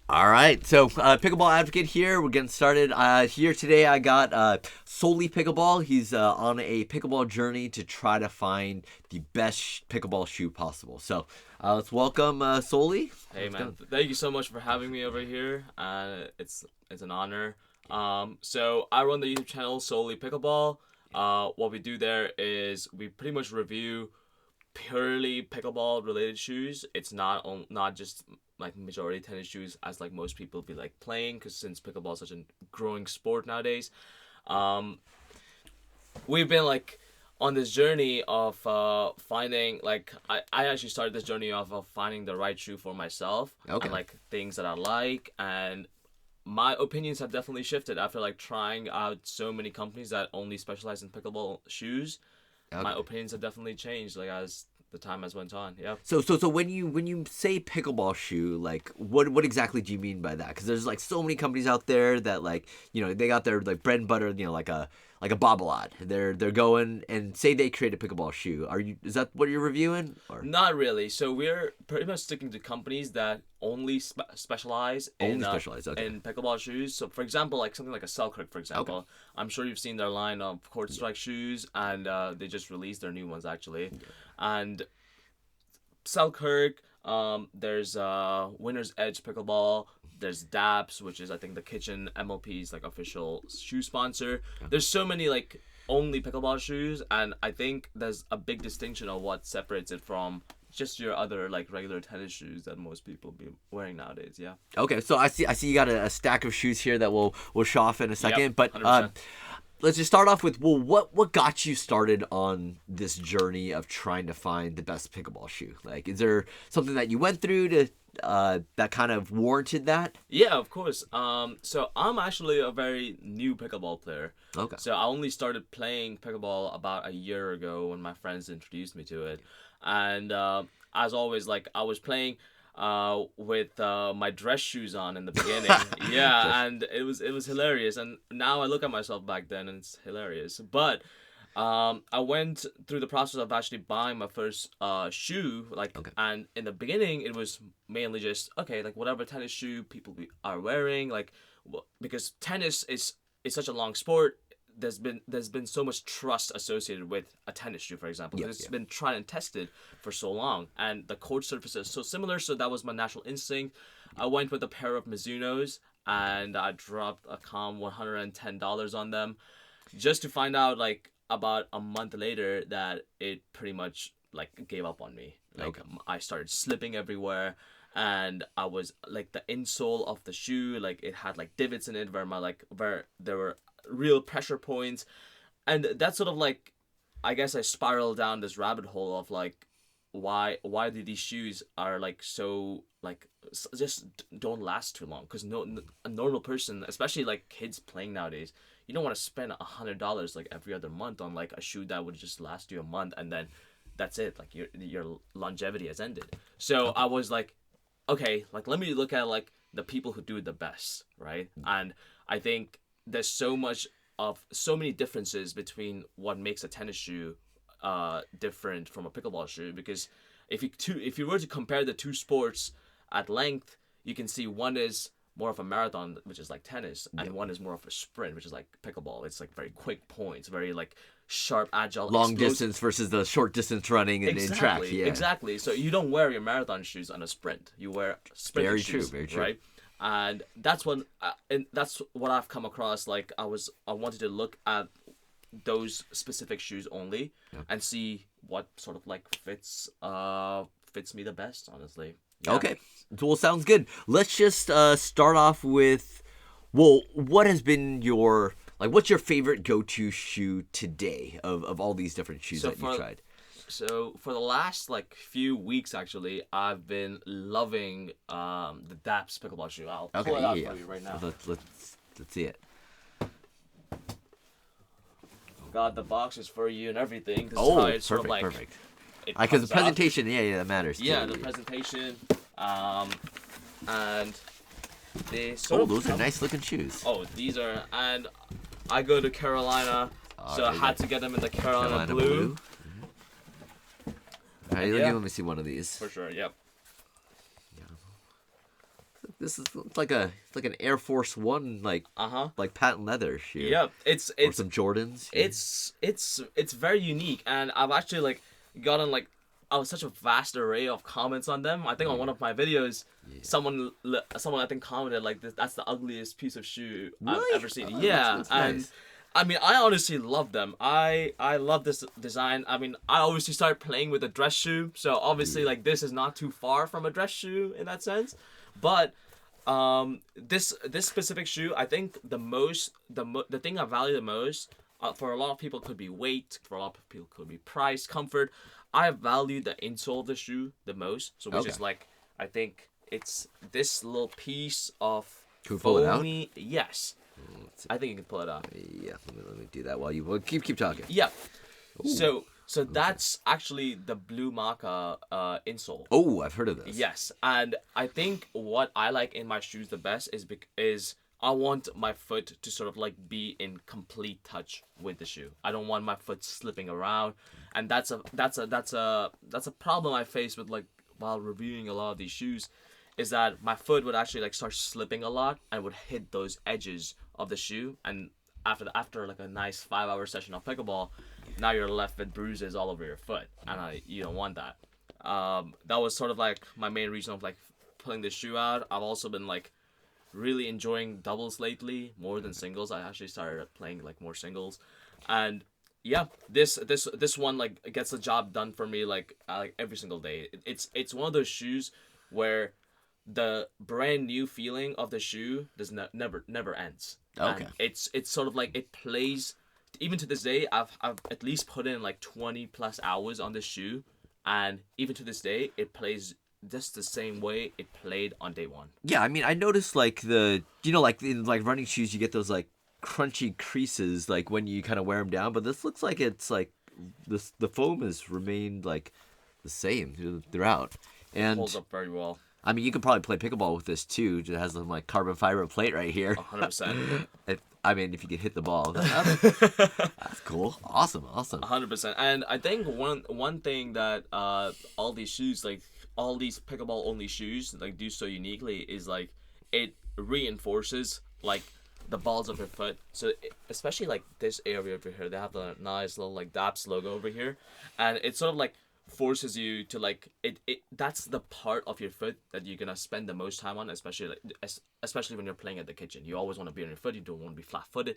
All right, so Pickleball Advocate here. We're getting started. Here today, I got Solely Pickleball. He's on a pickleball journey to try to find the best pickleball shoe possible. So let's welcome Solely. Hey Let's man, go. thank you so much for having me over here. It's an honor. So I run the YouTube channel Solely Pickleball. What we do there is we pretty much review purely pickleball related shoes. It's not just like majority tennis shoes as like most people be like playing, because since pickleball is such a growing sport nowadays. Um, we've been like on this journey of finding like I actually started this journey of finding the right shoe for myself Okay. and like things that I like, and my opinions have definitely shifted after like trying out so many companies that only specialize in pickleball shoes. My Okay. opinions have definitely changed like as the time has went on. Yeah. So when you say pickleball shoe, like what exactly do you mean by that? Because there's like so many companies out there that like they got their like bread and butter, like a Bobblehead. They're going and say they create a pickleball shoe. Is that what you're reviewing or Not really. So we're pretty much sticking to companies that only specialize only specialized? Okay. in pickleball shoes. So for example, like something like a Selkirk, for example. Okay. I'm sure you've seen their line of CourtStrike shoes, and they just released their new ones actually. And Selkirk, there's Winner's Edge Pickleball. There's DAPS, which is I think the Kitchen MLP's like official shoe sponsor. There's so many like only pickleball shoes, and I think there's a big distinction of what separates it from just your other like regular tennis shoes that most people be wearing nowadays. Yeah. Okay, so I see you got a stack of shoes here that we'll show off in a second. Yep. But 100%. let's just start off with, well, what got you started on this journey of trying to find the best pickleball shoe? Like, is there something that you went through to that kind of warranted that? Yeah, of course. So I'm actually a very new pickleball player. Okay. So I only started playing pickleball about a year ago when my friends introduced me to it, and as always, like I was playing with my dress shoes on in the beginning. Yeah, and it was hilarious. And now I look at myself back then, and it's hilarious. But I went through the process of actually buying my first shoe, like, Okay. and in the beginning it was mainly just okay, like whatever tennis shoe are wearing, like, because tennis is such a long sport. There's been so much trust associated with a tennis shoe, for example, Yeah, because it's yeah. been tried and tested for so long, and the court surface is so similar. So that was my natural instinct. I went with a pair of Mizuno's, and I dropped a calm $110 on them, just to find out like about a month later that it pretty much like gave up on me. Like, Okay. I started slipping everywhere, and I was like the insole of the shoe, like it had like divots in it where there were real pressure points, and that's sort of like, I guess I spiraled down this rabbit hole of like why do these shoes are like so like just don't last too long, because a normal person, especially like kids playing nowadays, you don't want to spend $100 like every other month on like a shoe that would just last you a month, and then that's it, like your longevity has ended. So I was like, okay, like let me look at like the people who do it the best, right? And I think there's so many differences between what makes a tennis shoe different from a pickleball shoe, because if you were to compare the two sports at length, you can see one is more of a marathon, which is like tennis, and one is more of a sprint, which is like pickleball. It's like very quick points, very like sharp, agile, Long explosive. distance versus the short distance running and in track. Exactly, Yeah. exactly. So you don't wear your marathon shoes on a sprint. You wear sprinting Very true, shoes, very true. right? And that's what I've come across. Like I wanted to look at those specific shoes only, and see what sort of like fits me the best, honestly. Yeah. Okay. Well, sounds good. Let's just start off with, well, what has been your, like, what's your favorite go-to shoe today of all these different shoes So that you tried? So for the last like few weeks, actually, I've been loving the DAPS pickleball shoe. I'll pull it out for you right now. Let's see it. Got the boxes for you and everything. This is Oh, how it's sort of perfect, like, perfect. it Because the comes out. presentation, yeah, that matters. Too. Yeah, the presentation, and they Oh, sort of those are come- nice looking shoes. Oh, these are, and I go to Carolina, so I there you had go. to get them in the Carolina, Carolina blue. blue. All right, Yeah. let me see one of these. For sure, yep. this is it's like an Air Force One like patent leather shoe. Yeah, or some Jordans. It's very unique, and I've actually like gotten like such a vast array of comments on them. I think on one of my videos, someone I think commented like that's the ugliest piece of shoe I've ever seen. That's nice. I mean, I honestly love them. I love this design. I mean, I obviously started playing with a dress shoe, so obviously like this is not too far from a dress shoe in that sense. But this specific shoe, I think the thing I value the most for a lot of people could be weight, for a lot of people could be price, comfort. I value the insole of the shoe the most, so which is like I think it's this little piece of foamy. Yes. I think you can pull it out. Yeah, let me do that while you keep talking. Yeah. Ooh. So that's actually the blue maca insole. Oh, I've heard of this. Yes, and I think what I like in my shoes the best is I want my foot to sort of like be in complete touch with the shoe. I don't want my foot slipping around, and that's a problem I face with like while reviewing a lot of these shoes, is that my foot would actually like start slipping a lot and would hit those edges of the shoe, and after like a nice 5-hour session of pickleball, now you're left with bruises all over your foot, and you don't want that. That was sort of like my main reason of like pulling this shoe out. I've also been like really enjoying doubles lately more than singles. I actually started playing like more singles, and yeah, this one like gets the job done for me like every single day. It's one of those shoes where the brand new feeling of the shoe never ends. Okay. And it's sort of like it plays even to this day. I've at least put in like 20 plus hours on this shoe, and even to this day it plays just the same way it played on day one. Yeah, I mean, I noticed like like in like running shoes you get those like crunchy creases like when you kind of wear them down, but this looks like it's like the foam has remained like the same throughout, and holds up very well. I mean, you could probably play pickleball with this too. It has some like carbon fiber plate right here. 100%. I mean, if you could hit the ball, that's cool. Awesome. 100%. And I think one thing that all these shoes, like all these pickleball-only shoes, like do so uniquely is like it reinforces like the balls of your foot. So especially like this area over here, they have the nice little like DAPS logo over here, and it's sort of like forces you to like it that's the part of your foot that you're gonna spend the most time on, especially when you're playing at the kitchen. You always want to be on your foot, you don't want to be flat-footed,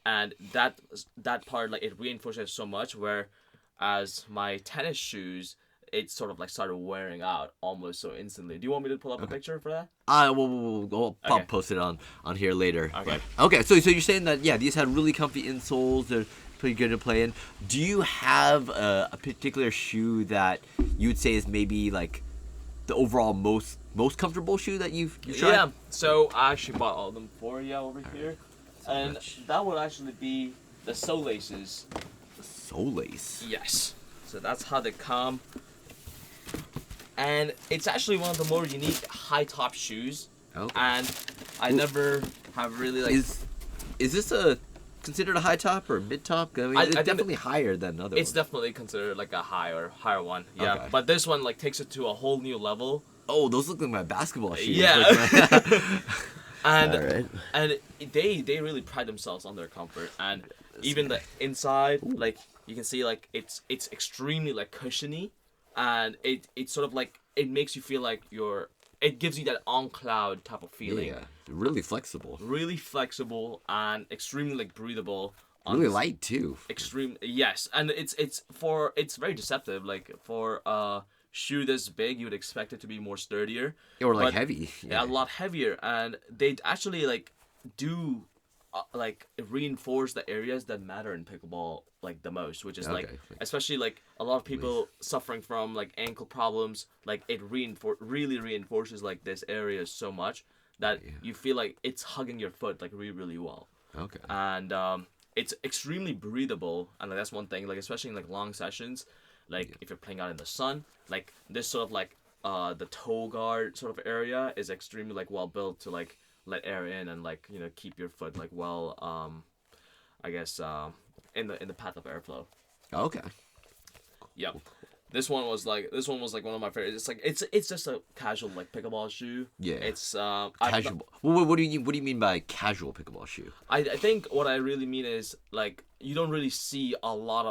and that part like it reinforces so much, whereas my tennis shoes, it sort of like started wearing out almost so instantly. Do you want me to pull up a picture for that? We'll post it on here later. Okay. So you're saying that these had really comfy insoles. They're pretty good to play in. Do you have a particular shoe that you would say is maybe like the overall most comfortable shoe that you've tried? Yeah. So I actually bought all of them for you over here, and that would actually be the Solaces. The Solase. Yes. So that's how they come. And it's actually one of the more unique high top shoes. Okay. And I never have really like. Is this considered a high top or mid top? I mean, it's definitely higher than other. It's ones. Definitely considered like a higher one. Yeah. Okay. But this one like takes it to a whole new level. Oh, those look like my basketball shoes. Yeah. And right. and they really pride themselves on their comfort, and even the inside, like you can see like it's extremely like cushiony. And it's sort of like it makes you feel like it gives you that on cloud type of feeling. Yeah, really flexible. Really flexible and extremely like breathable. Really light too. Yes, and it's very deceptive. Like for a shoe this big, you would expect it to be more sturdier. Or like heavy. Yeah, a lot heavier, and they actually like do like reinforce the areas that matter in pickleball like the most, which is like especially like a lot of people suffering from like ankle problems, like it really reinforces like this area so much that you feel like it's hugging your foot like really well. Okay. And it's extremely breathable, and like, that's one thing, like especially in like long sessions, like if you're playing out in the sun, like this sort of like the toe guard sort of area is extremely like well built to like let air in and like keep your foot like well I guess in the path of airflow. Okay. Yep. This one was like one of my favorites. It's like it's just a casual like pickleball shoe. Yeah. It's Casual. What do you mean by casual pickleball shoe? I think what I really mean is like you don't really see a lot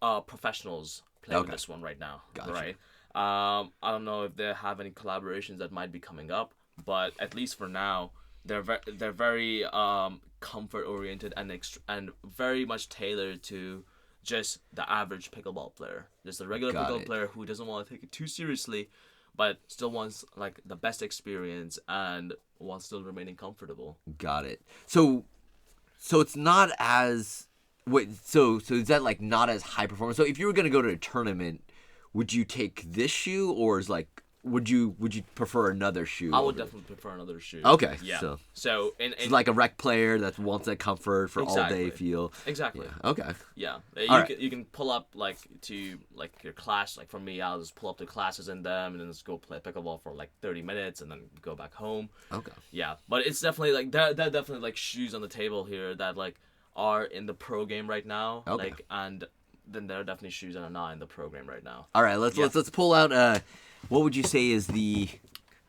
of professionals play with this one right now. Gotcha. Right. I don't know if they have any collaborations that might be coming up, but at least for now, they're very comfort oriented and very much tailored to just the average pickleball player, just a regular pickleball player who doesn't want to take it too seriously, but still wants like the best experience and while still remaining comfortable. Got it. So it's not as so is that like not as high performance? So if you were gonna go to a tournament, would you take this shoe, or is like would you prefer another shoe? I would definitely prefer another shoe. Okay. Yeah. So in like a rec player that wants that comfort for all day Exactly. feel. Exactly. Yeah. Okay. Yeah, you can pull up like to like your class. Like for me, I'll just pull up the classes in them and then just go play pickleball for like 30 minutes and then go back home. Okay. Yeah, but it's definitely like there are definitely like shoes on the table here that like are in the pro game right now. Okay. Like and then there are definitely shoes that are not in the pro game right now. All right. Let's pull out. What would you say is the?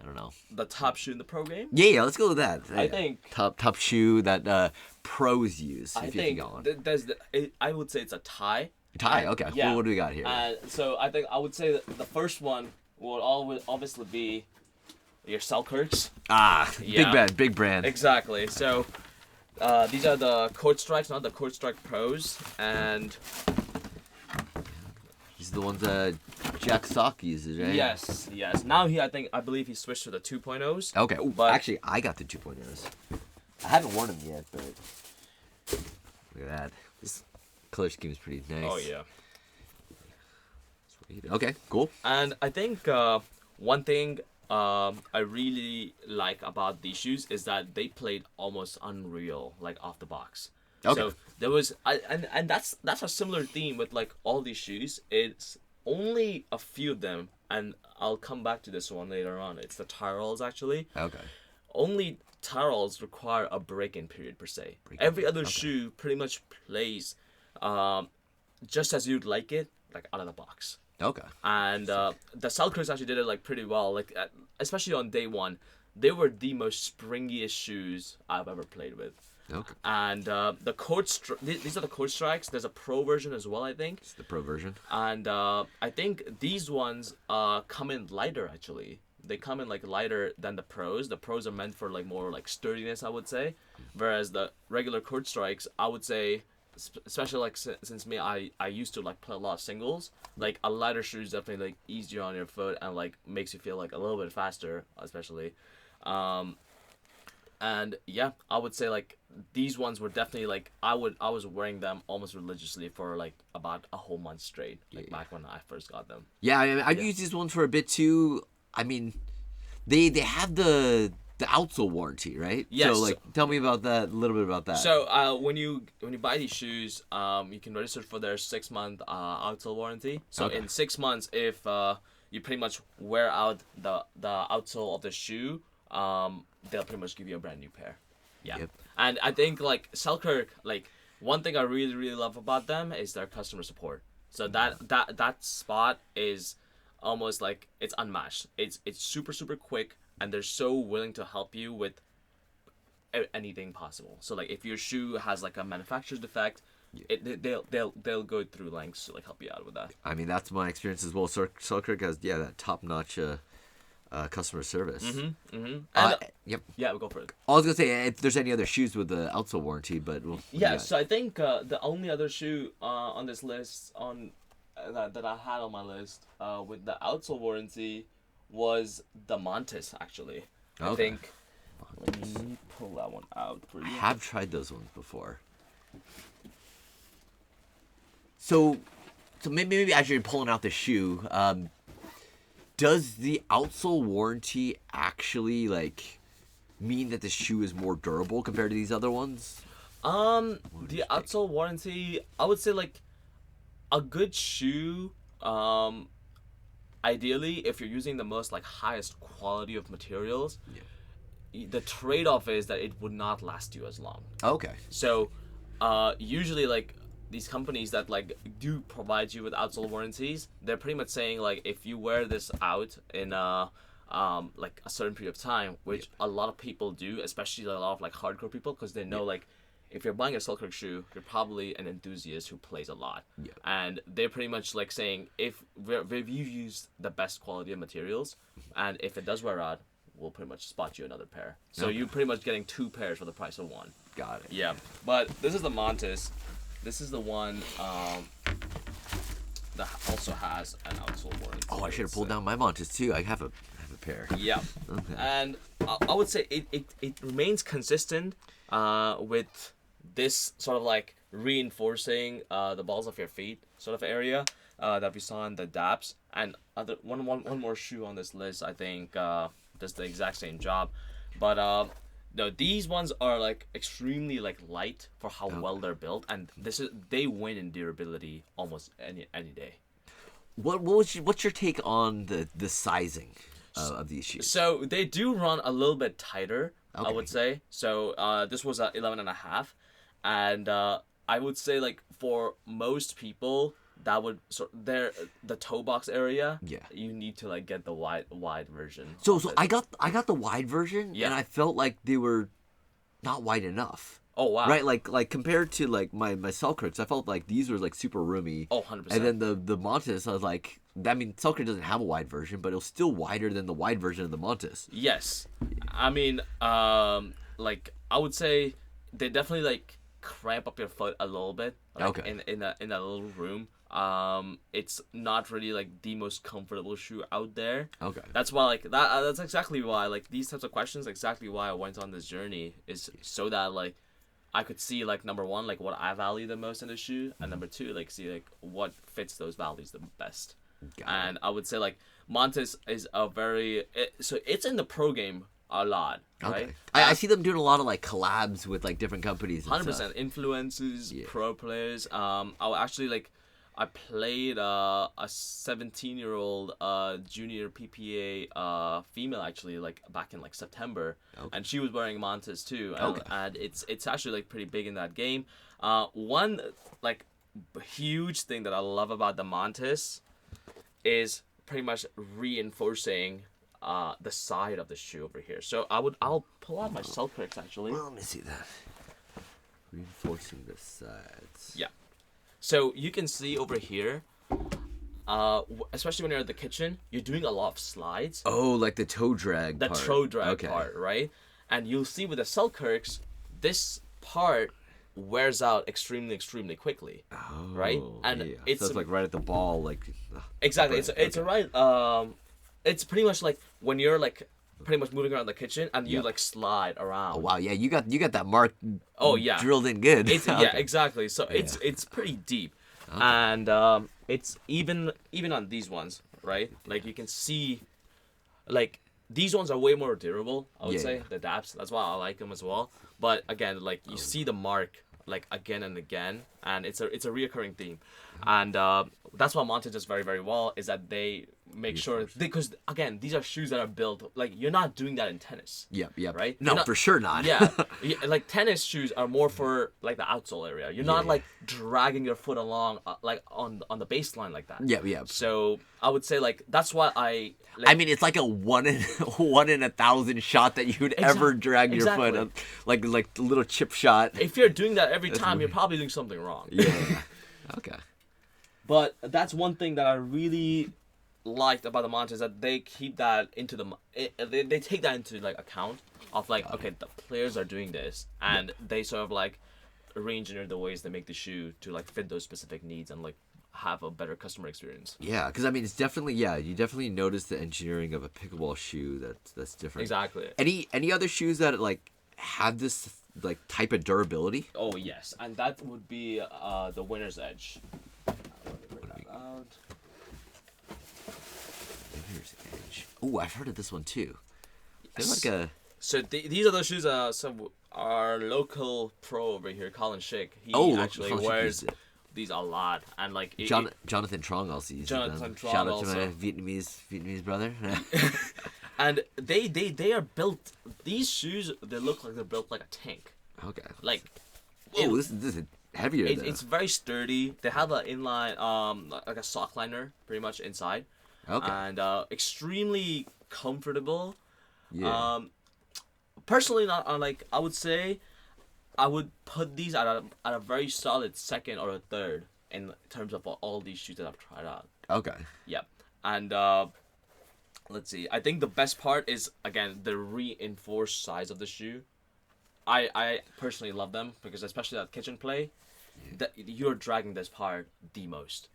I don't know. The top shoe in the pro game. Yeah. Let's go with that. I think top shoe that pros use. I if you think can go on. I would say it's a tie. Tie. Okay. Yeah. What do we got here? So I think I would say that the first one would always obviously be your Selkirks. Yeah. Big brand. Exactly. So these are the CourtStrikes, not the CourtStrike Pros, and These are the ones that Jack Sock uses, right? yes. Now I believe he switched to the 2.0s. Okay. Ooh, But- actually, I got the 2.0s. I haven't worn them yet, but look at that. This color scheme is pretty nice. Oh yeah. Sweet. Okay. Cool. And I think one thing I really like about these shoes is that they played almost unreal, like off the box. Okay. So there was, and that's a similar theme with like all these shoes. It's only a few of them, and I'll come back to this one later on. It's the Tyrols actually. Okay. Only Tyrols require a break-in period per se. Every other shoe pretty much plays just as you'd like it, like out of the box. Okay. And the Selkirks actually did it like pretty well. Like especially on day one, they were the most springiest shoes I've ever played with. Okay. And the these are the CourtStrikes. There's a pro version as well, I think. It's the pro version. And I think these ones come in lighter actually. They come in like lighter than the pros. The pros are meant for like more like sturdiness, I would say, whereas the regular CourtStrikes, I would say, especially like since me, I used to like play a lot of singles. Like a lighter shoe is definitely like easier on your foot and like makes you feel like a little bit faster, especially. And yeah, I would say like these ones were definitely like I was wearing them almost religiously for like about a whole month straight, like back when I first got them. Yeah, I mean, I've used these ones for a bit too. I mean, they have the outsole warranty, right? Yes. So like, tell me about that. A little bit about that. So when you buy these shoes, you can register for their 6-month outsole warranty. So in 6 months, if you pretty much wear out the outsole of the shoe, they'll pretty much give you a brand new pair. Yeah. Yep. And I think like Selkirk, like one thing I really really love about them is their customer support. So that spot is almost like it's unmatched. It's super quick, and they're so willing to help you with anything possible. So like if your shoe has like a manufacturer's defect, they'll go through lengths to like help you out with that. I mean, that's my experience as well. Selkirk has that top-notch customer service. Yep. Yeah, we'll go for it. I was gonna say if there's any other shoes with the outsole warranty, but Yeah, so I think the only other shoe on this list that I had on my list with the outsole warranty was the Montis actually. Okay. I think. Let me pull that one out for you. I have tried those ones before. So maybe as you're pulling out the shoe, does the outsole warranty actually like mean that the shoe is more durable compared to these other ones? The outsole warranty, I would say like a good shoe, ideally if you're using the most like highest quality of materials, the trade-off is that it would not last you as long. Okay. So usually like these companies that like do provide you with outsole warranties, they're pretty much saying like if you wear this out in like a certain period of time, which a lot of people do, especially a lot of like hardcore people, because they know like if you're buying a Selkirk shoe, you're probably an enthusiast who plays a lot, and they're pretty much like saying if you use the best quality of materials, and if it does wear out, we'll pretty much spot you another pair. So you're pretty much getting 2 pairs for the price of 1. Got it. Yeah, but this is the Montis. This is the one that also has an outsole warranty. Oh, I should have pulled down my Montis too. I have a pair. Yeah, Okay. and I would say it remains consistent with this sort of like reinforcing the balls of your feet sort of area that we saw in the DAPS, and one more shoe on this list I think does the exact same job, but no, these ones are like extremely like light for how well they're built, and they win in durability almost any day. What's your take on the sizing of these shoes? So they do run a little bit tighter, I would say. So this was at 11.5, and I would say like for most people that would the toe box area. Yeah. You need to like get the wide version. So I got the wide version, and I felt like they were not wide enough. Oh wow! Right, like compared to like my Selkirks, I felt like these were like super roomy. Oh, 100%. And then the Montis, I was like, I mean, Selkirk doesn't have a wide version, but it was still wider than the wide version of the Montis. Yes, I mean, like I would say they definitely like cramp up your foot a little bit. Like, in that little room. It's not really like the most comfortable shoe out there. Okay. That's why like that's exactly why like these types of questions, exactly why I went on this journey, is so that like I could see like number one, like what I value the most in a shoe, and number two, like see like what fits those values the best. And I would say like Montis is so it's in the pro game a lot, right? I see them doing a lot of like collabs with like different companies. 100% influencers, pro players. I'll actually like. I played a 17-year-old junior PPA female actually like back in like September, and she was wearing Montis too, and it's actually like pretty big in that game. One like huge thing that I love about the Montis is pretty much reinforcing the side of the shoe over here. So I'll pull out my Selkirks actually. Well, let me see that. Reinforcing the sides. Yeah. So you can see over here, especially when you're at the kitchen, you're doing a lot of slides. Oh, like the toe drag part. The toe drag part, right? And you'll see with the Selkirks, this part wears out extremely, extremely quickly, right? And it's so it's like right at the ball, like. Exactly. It's right. It's pretty much like when you're like pretty much moving around the kitchen and you like slide around. Oh wow, yeah, you got that mark. Oh yeah, drilled in good. It's yeah, exactly. So it's pretty deep, and it's even on these ones, right? Like you can see, like these ones are way more durable. I would say the DAPS. That's why I like them as well. But again, like you see the mark like again and again, and it's a reoccurring theme, and that's what Montis does very, very well, is that they make sure, because again, these are shoes that are built like you're not doing that in tennis. Yeah, right. No, for sure not. Yeah, like tennis shoes are more for like the outsole area. You're not like dragging your foot along like on the baseline like that. Yeah. So I would say like that's why I mean, it's like a one in 1,000 shot that you'd ever drag your foot up, like the little chip shot. If you're doing that every time, you're probably doing something wrong. Yeah. Okay. But that's one thing that I really liked about the Montis, that they keep that into they take that into like account of like, okay, the players are doing this, and they sort of like re-engineer the ways they make the shoe to like fit those specific needs and like have a better customer experience. Yeah, because I mean, it's definitely you definitely notice the engineering of a pickleball shoe that's different. Exactly. Any other shoes that like have this like type of durability? Oh yes, and that would be the Winner's Edge. Out. Winner's Edge. Oh, I've heard of this one too. They're like a. So these are those shoes. So our local pro over here, Colin Schick, he actually wears these a lot, and like Jonathan Trong also uses them. Shout out to my Vietnamese brother. And they are built. These shoes, they look like they're built like a tank. Okay. Like. Oh, this is heavier. It's very sturdy. They have an inline, like a sock liner, pretty much inside, Okay. and extremely comfortable. Yeah. Personally, not like I would say, I would put these at a very solid second or a third in terms of all these shoes that I've tried out. Okay. Yeah, and let's see. I think the best part is again the reinforced size of the shoe. I personally love them because especially that kitchen play, that you're dragging this part the most.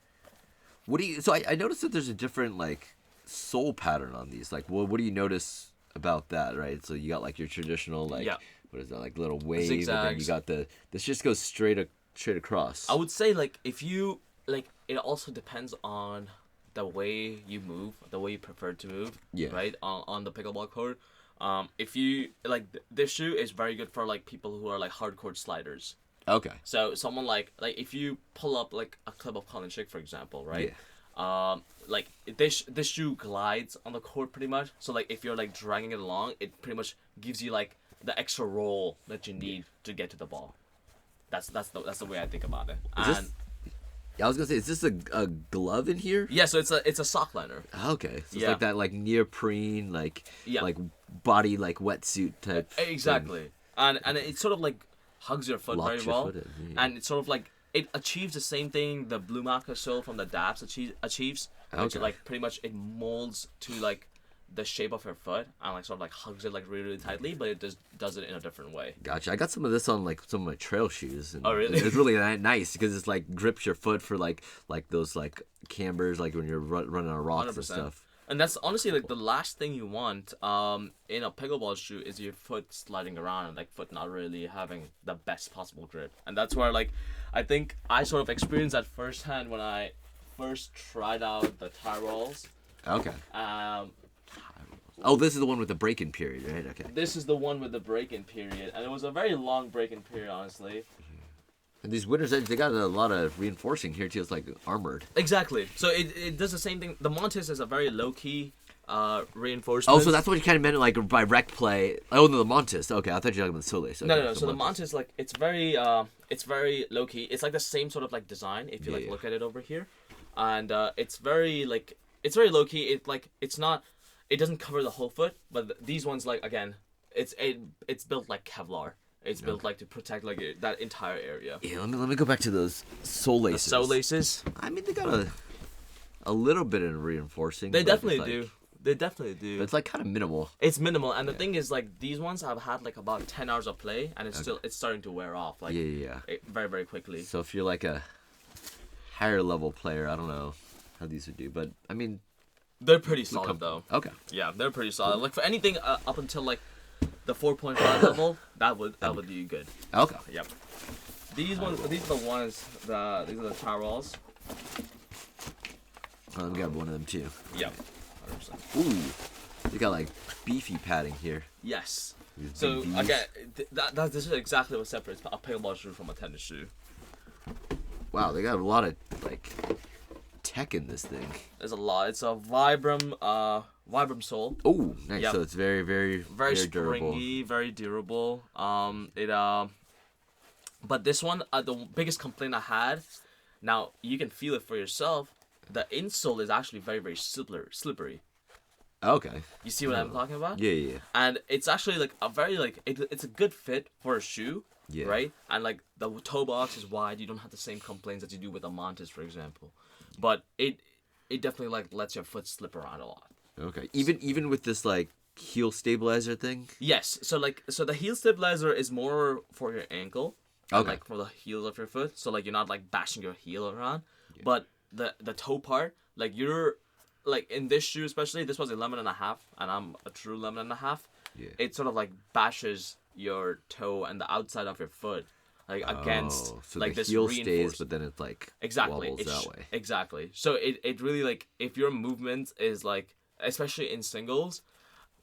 What do you? So I noticed that there's a different like sole pattern on these. Like, what do you notice about that? Right. So you got like your traditional like what is that like little wave, and then you got this just goes straight across. I would say like if you like it also depends on the way you move, the way you prefer to move. Yeah. Right on the pickleball court. If you like this shoe is very good for like people who are like hardcore sliders. Okay. So someone like if you pull up like a clip of Colin Schick, for example, right? Yeah. Like this shoe glides on the court pretty much. So like if you're like dragging it along, it pretty much gives you like the extra roll that you need to get to the ball. That's the way I think about it. I was gonna say, is this a glove in here? Yeah, so it's a sock liner. Okay, so it's like that like neoprene like body like wetsuit type. Exactly, thing. and it sort of like hugs your foot Locks very your well, foot in, yeah. and it's sort of like it achieves the same thing the Blue Marker sole from the DAPS achieves, which Okay. like pretty much it molds to like the shape of your foot and like sort of like hugs it like really, really tightly, but it does it in a different way. Gotcha. I got some of this on like some of my trail shoes. And Oh, really? It's really nice because it's like grips your foot for like those like cambers, like when you're running on rocks 100%. and stuff. And that's honestly like the last thing you want in a pickleball shoe is your foot sliding around and like foot not really having the best possible grip. And that's where like I think I sort of experienced that firsthand when I first tried out the Tyrols. Okay. Oh, this is the one with the break-in period, right? Okay. This is the one with the break-in period, and it was a very long break-in period, honestly. And these winter's edge, they got a lot of reinforcing here too. It's like armored. Exactly. So it does the same thing. The Montis is a very low-key reinforcement. Oh, so that's what you kind of meant like by rec play. Oh, no, the Montis. Okay, I thought you were talking about the Solase. Okay, No. So the Montis, like, it's very low-key. It's like the same sort of like design if you look at it over here, and it's very low-key. It doesn't cover the whole foot, but these ones like again, it's built like Kevlar. It's built like to protect like that entire area. Yeah, let me go back to those Solaces. The Solaces. I mean, they got a little bit of reinforcing. They definitely do. They definitely do. But it's like kind of minimal. It's minimal, and the thing is, like these ones have had like about 10 hours of play, and it's starting to wear off. Like very, very quickly. So if you're like a higher level player, I don't know how these would do, but I mean, they're pretty solid though. Okay. Yeah, they're pretty solid. Like for anything up until like the 4.5 level, that would do you good. Okay. Yep. These are the Tyrols. Let me grab one of them too. Yep. 100%. Ooh, they got like beefy padding here. Yes. These So big Vs. again, this is exactly what separates a pickleball shoe from a tennis shoe. Wow, they got a lot of like tech in this thing. There's a lot. It's a Vibram sole. Oh, nice. Yep. So it's very, very, Very durable. springy, very durable. But this one, the biggest complaint I had. Now you can feel it for yourself. The insole is actually very, very slippery. Okay. You see what I'm talking about? Yeah. And it's actually like a very like it's a good fit for a shoe. Yeah. Right? And like the toe box is wide. You don't have the same complaints that you do with a Montis, for example. But it definitely like lets your foot slip around a lot. Okay. Even with this like heel stabilizer thing. Yes. So the heel stabilizer is more for your ankle. Okay. And, like for the heels of your foot. So like you're not like bashing your heel around. Yeah. But the toe part, like you're like in this shoe especially, this was 11.5 and I'm a true 11.5. Yeah. It sort of like bashes your toe and the outside of your foot. Like against so like the this heel reinforced stays, but then it's like wobbles that way. Exactly. So it really like if your movement is like especially in singles,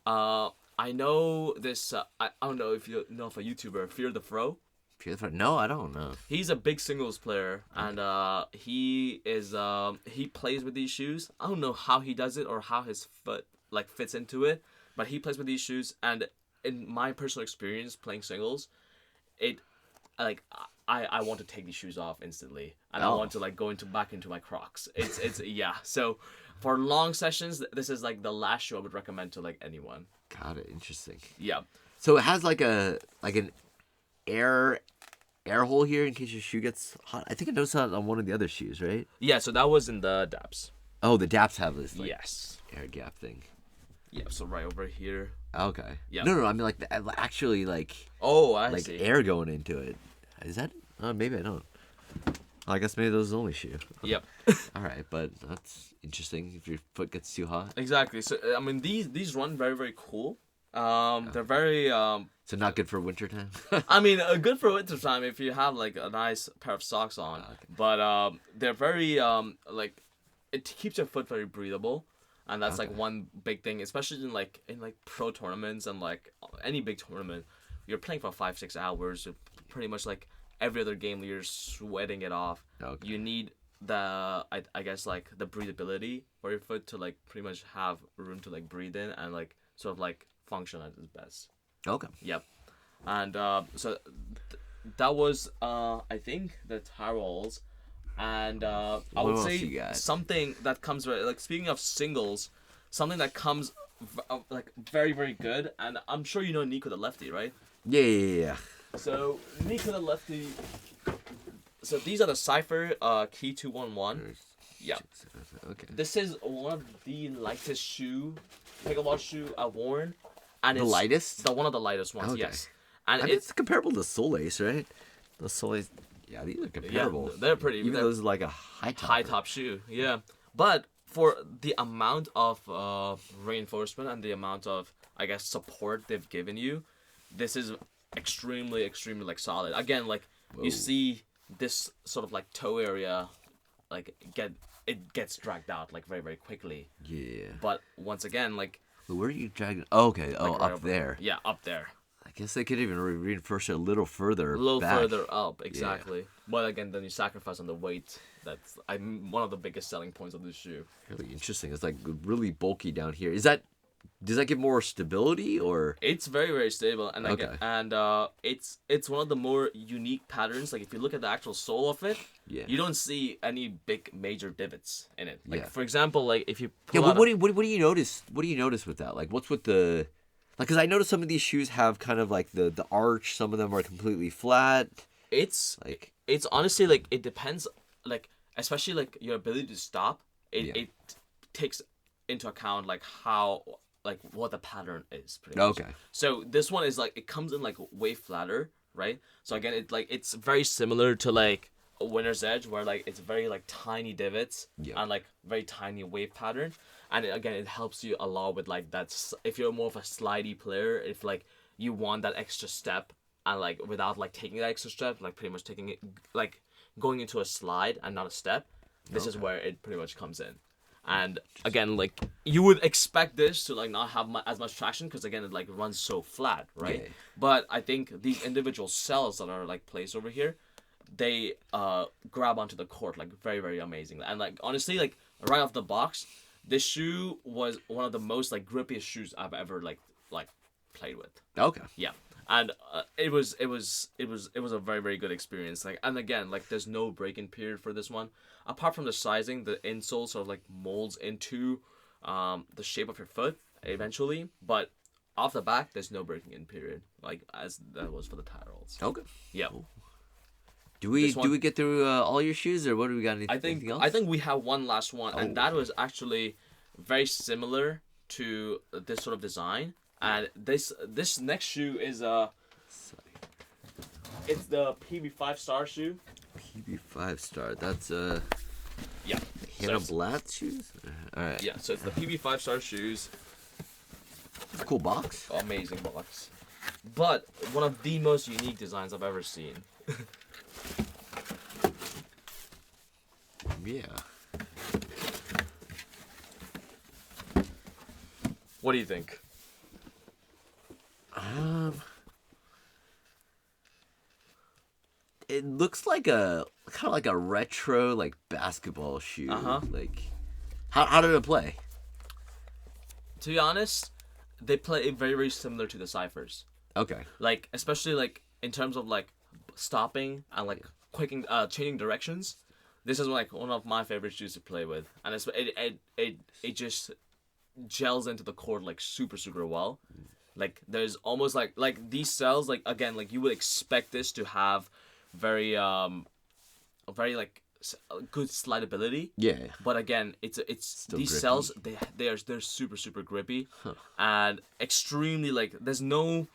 I know this. I don't know if you know of a YouTuber, Fear the Fro. No, I don't know. He's a big singles player, and he plays with these shoes. I don't know how he does it or how his foot like fits into it, but he plays with these shoes. And in my personal experience playing singles, I want to take these shoes off instantly, and I Oh. want to like go back into my Crocs. It's yeah. So for long sessions, this is like the last shoe I would recommend to like anyone. Got it. Interesting. Yeah. So it has like an air hole here in case your shoe gets hot. I think I noticed that on one of the other shoes, right? Yeah. So that was in the DAPS. Oh, the DAPS have this like Yes. air gap thing. Yeah. So right over here. Okay. Yeah. No, I mean like actually like Oh, I like see. air going into it. Is that? Maybe I don't. I guess maybe those are the only shoe. Yep. All right, but that's interesting if your foot gets too hot. Exactly. So I mean these run very very cool. They're very So not good for wintertime? I mean, good for winter time if you have like a nice pair of socks on. Okay. But they're very like it keeps your foot very breathable, and that's like one big thing, especially in like pro tournaments and like any big tournament. You're playing for 5-6 hours. You're pretty much like every other game you're sweating it off. Okay. You need the I guess like the breathability for your foot to like pretty much have room to like breathe in and like sort of like function at its best. Okay. Yep. And that was I think the Tyrols, and I What would else say you got? something that comes like speaking of singles, something that comes like very very good, and I'm sure you know Nico the lefty, right? Yeah. So Nico the lefty. So these are the Cypher Key 211. Yeah. Okay. This is one of the lightest pickleball shoe I've worn, and The it's lightest? one of the lightest ones. Okay. Yes, and I mean, it's comparable to Solase, right? The Solase, yeah, these are comparable. they're pretty. Even they're though this is like a high top. shoe. Yeah, but for the amount of reinforcement and the amount of I guess support they've given you, this is extremely like solid. Again, like you see this sort of like toe area, like gets dragged out like very very quickly. Yeah. But once again, like Where are you dragging? Oh, okay. Oh, like right up over there. Yeah, up there. I guess they could even reinforce it a little further. A little back. further up, exactly. But again, then you sacrifice on the weight. That's one of the biggest selling points of this shoe. Really interesting. It's like really bulky down here. Does that give more stability or? It's very very stable, and Okay. it's one of the more unique patterns. Like if you look at the actual sole of it, Yeah. you don't see any big major divots in it. Like Yeah. for example, like if you Yeah. pull out What do you notice? What do you notice with that? Like, what's with the? Like, cause I noticed some of these shoes have kind of like the arch. Some of them are completely flat. it's Like. it's honestly like it depends, like especially like your ability to stop. It takes into account like how like what the pattern is pretty much. Okay. So this one is like it comes in like way flatter, right? So again, it's very similar to like a Winner's Edge where like it's very like tiny divots and like very tiny wave pattern, and again it helps you a lot with like if you're more of a slidey player, if like you want that extra step and like without like taking that extra step, like pretty much taking it like going into a slide and not a step, this is where it pretty much comes in. And again, like you would expect this to like not have as much traction because again it like runs so flat, right? Yeah. But I think these individual cells that are like placed over here, they grab onto the court like very very amazing. And like honestly, like right off the box, this shoe was one of the most like grippiest shoes I've ever like played with. Okay. Yeah. And it was a very very good experience. Like, and again, like there's no break-in period for this one, apart from the sizing. The insole sort of like molds into the shape of your foot eventually, but off the back there's no breaking-in period, like as that was for the Tyrols. Okay. Yeah. Do we This one- get through all your shoes or what do we got? Anything else? I think we have one last one, and that was actually very similar to this sort of design. And this next shoe is it's the PB5 star shoe. PB5 star. That's Yeah. Hannah So Blatt shoes. All right. yeah, so it's the PB5 star shoes. It's a cool box. Amazing box. But one of the most unique designs I've ever seen. Yeah. What do you think? It looks like kind of like a retro like basketball shoe. Uh-huh. Like, how did it play? To be honest, they play it very very similar to the Cyphers. Okay. Like especially like in terms of like stopping and like changing directions, this is like one of my favorite shoes to play with, and it just gels into the court like super well. Like there's almost like these cells, like again, like you would expect this to have very very like good slidability. Yeah. But again, it's Still these grippy. cells, they're super grippy, and extremely like there's no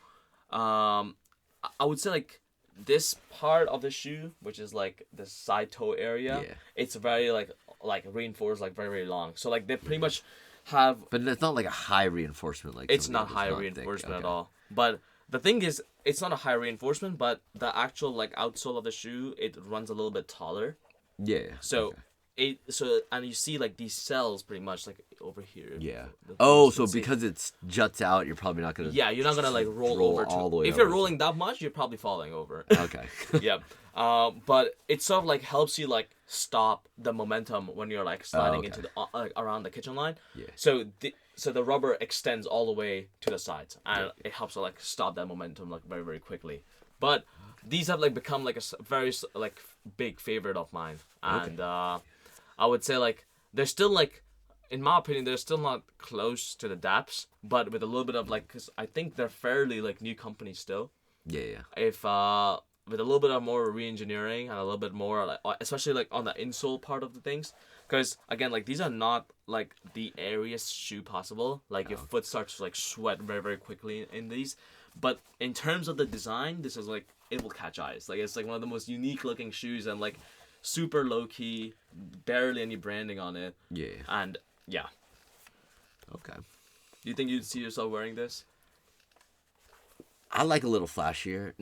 I would say like this part of the shoe, which is like the side toe area, it's very like reinforced, like very long. So like they pretty much have. But it's not like a high reinforcement. Like It's some not of the high others, reinforcement okay. at all. But the thing is, it's not a high reinforcement, but the actual like outsole of the shoe, it runs a little bit taller. Yeah. So and you see like these cells pretty much like over here. Yeah. The Oh, things you so can see. because it juts out, you're probably not gonna. Yeah, you're not gonna like roll over all the way if you're over. rolling that much, you're probably falling over. Okay. Yeah. But it sort of like helps you like stop the momentum when you're like sliding okay. into the like around the kitchen line. Yeah. So the rubber extends all the way to the sides, and it helps to like stop that momentum like very quickly. But these have like become like a very like big favorite of mine, and I would say like they're still like, in my opinion, they're still not close to the DAPS, but with a little bit of like, cause I think they're fairly like new companies still. Yeah. If with a little bit of more re-engineering and a little bit more like, especially like on the insole part of the things, because again, like these are not like the airiest shoe possible. Like your foot starts to like sweat very quickly in these, but in terms of the design, this is like, it will catch eyes. Like it's like one of the most unique looking shoes, and like super low key, barely any branding on it. Yeah. And yeah. Okay. Do you think you'd see yourself wearing this? I like a little flashier.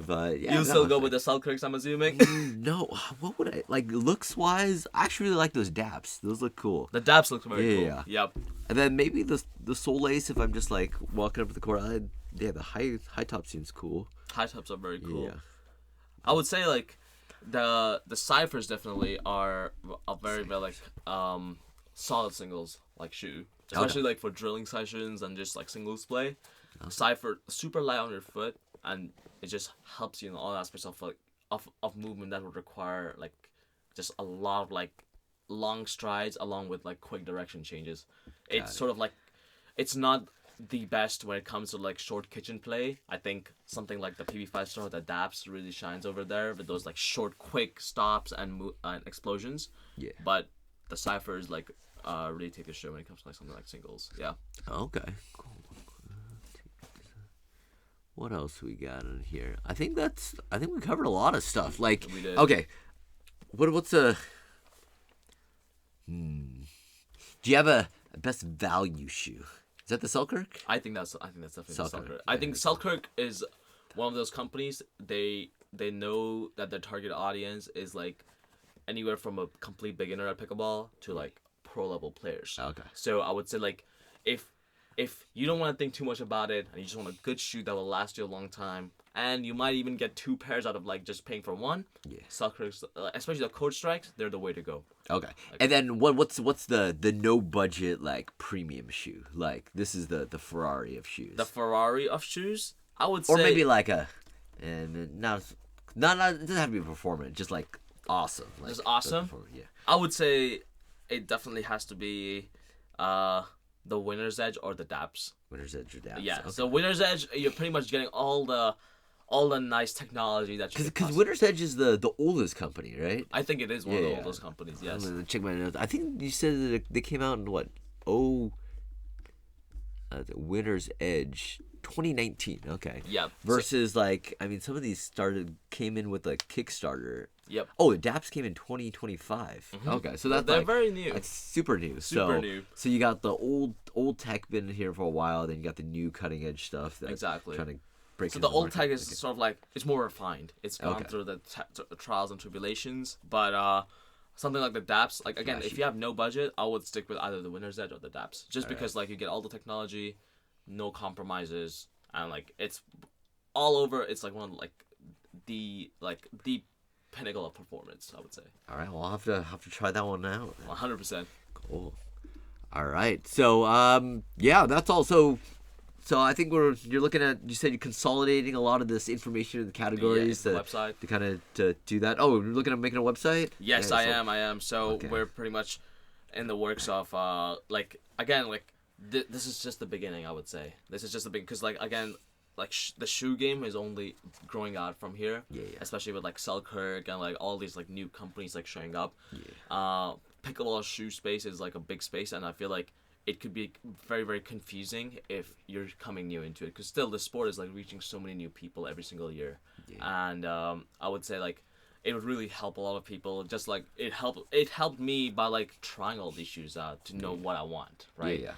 But yeah. You'll still go with the Selkirks, I'm assuming? No, what would I like looks wise? I actually really like those DAPS. Those look cool. The DAPS looks very cool. Yeah. Yep. And then maybe the Solase, if I'm just like walking up to the court, the high top seems cool. High tops are very cool. Yeah. I would say like the Cyphers definitely are a very like solid singles like shoe, especially like for drilling sessions and just like singles play. Cypher super light on your foot, and it just helps you in all aspects of like of movement that would require like just a lot of like long strides along with like quick direction changes. It's sort of like, it's not the best when it comes to like short kitchen play. I think something like the PB5 store, the DAPS, really shines over there with those like short quick stops and explosions. Yeah. But the Cyphers like really take the show when it comes to like something like singles. Yeah. Okay. Cool. What else we got in here? I think we covered a lot of stuff. Like, We did. okay, what's a? Do you have a best value shoe? Is that the Selkirk? I think that's definitely Selkirk. Selkirk. I think Selkirk is one of those companies, they know that their target audience is like anywhere from a complete beginner at pickleball to like pro level players. Okay. So I would say like if you don't want to think too much about it and you just want a good shoe that will last you a long time, and you might even get two pairs out of like just paying for one. Yeah. Selkirk's, especially the CourtStrikes, they're the way to go. Okay. And then what's the no budget like premium shoe? Like this is the Ferrari of shoes. The Ferrari of shoes, I would say. Or maybe like a, and not it doesn't have to be performant, just like awesome. Like, Just awesome? Yeah. I would say it definitely has to be the Winner's Edge or the DAPS. Winner's Edge or DAPS. Yeah, Okay. so Winner's Edge, you're pretty much getting all the nice technology that you could Because possibly. Winner's Edge is the oldest company, right? I think it is one of Yeah. all those companies, yes. I'm gonna check my notes. I think you said that they came out in what? The Winner's Edge 2019. Okay. Yep. Versus like, I mean, some of these came in with a Kickstarter. Yep. Oh, the DAPS came in 2025. Okay, so that's They're like, very new. That's super new. Super new. So you got the old tech been here for a while, then you got the new cutting edge stuff. That's Exactly. Trying to break. So into the old market. tech is sort of like, it's more refined. It's gone Okay. through the trials and tribulations, but something like the DAPS, like again, if you have no budget, I would stick with either the Winner's Edge or the DAPS, just because like you get all the technology, no compromises, and like it's all over. It's like one of the pinnacle of performance, I would say. All right, well, I'll have to try that one out. 100%. Cool. All right, so yeah, that's all. So So I think you're looking at, you said you're consolidating a lot of this information in the categories the website. to kind of to do that. Oh, you're looking at making a website? Yes, I am. So we're pretty much in the works of like again like this is just the beginning. I would say this is just the beginning because like again like the shoe game is only growing out from here. Yeah. Especially with like Selkirk and like all these like new companies like showing up. Yeah. Pickleball shoe space is like a big space, and I feel like it could be very, very confusing if you're coming new into it, because still the sport is like reaching so many new people every single year. And I would say like it would really help a lot of people. Just like it helped me by like trying all these shoes out to know what I want, right? Yeah.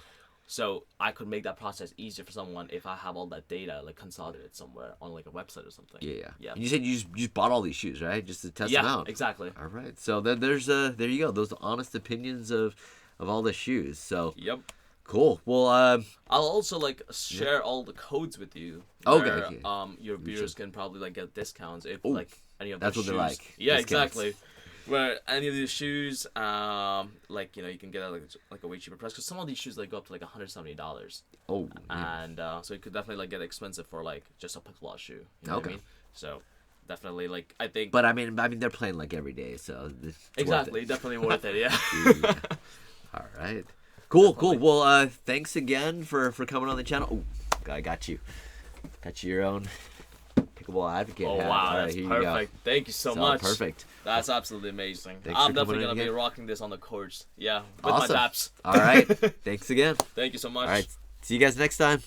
So I could make that process easier for someone if I have all that data like consolidated somewhere on like a website or something. Yeah. And you said you just bought all these shoes, right? Just to test them out. Yeah, exactly. All right. So then there you go. Those honest opinions of all the shoes. So Yep. Cool. Well, I'll also like share all the codes with you. Okay. Where, your viewers can probably like get discounts if like any of the that's shoes. what they're like. Yeah, Discounts. exactly. Where any of these shoes, like you can get like a way cheaper price, because some of these shoes like go up to like $170. Oh. Yeah. And so it could definitely like get expensive for like just a pickleball shoe. You know what I mean? So definitely like I think. But I mean they're playing like every day, so it's exactly, definitely worth it. Yeah. Yeah. All right. Cool. Well, thanks again for coming on the channel. Oh, I got you. Got you your own pickleball advocate. Oh hat. wow, All right, that's here perfect. Thank you so much. Perfect. That's absolutely amazing. Thanks I'm for definitely coming in gonna be again. rocking this on the courts. Yeah, with Awesome. my DAPS. All right. Thanks again. Thank you so much. All right. See you guys next time.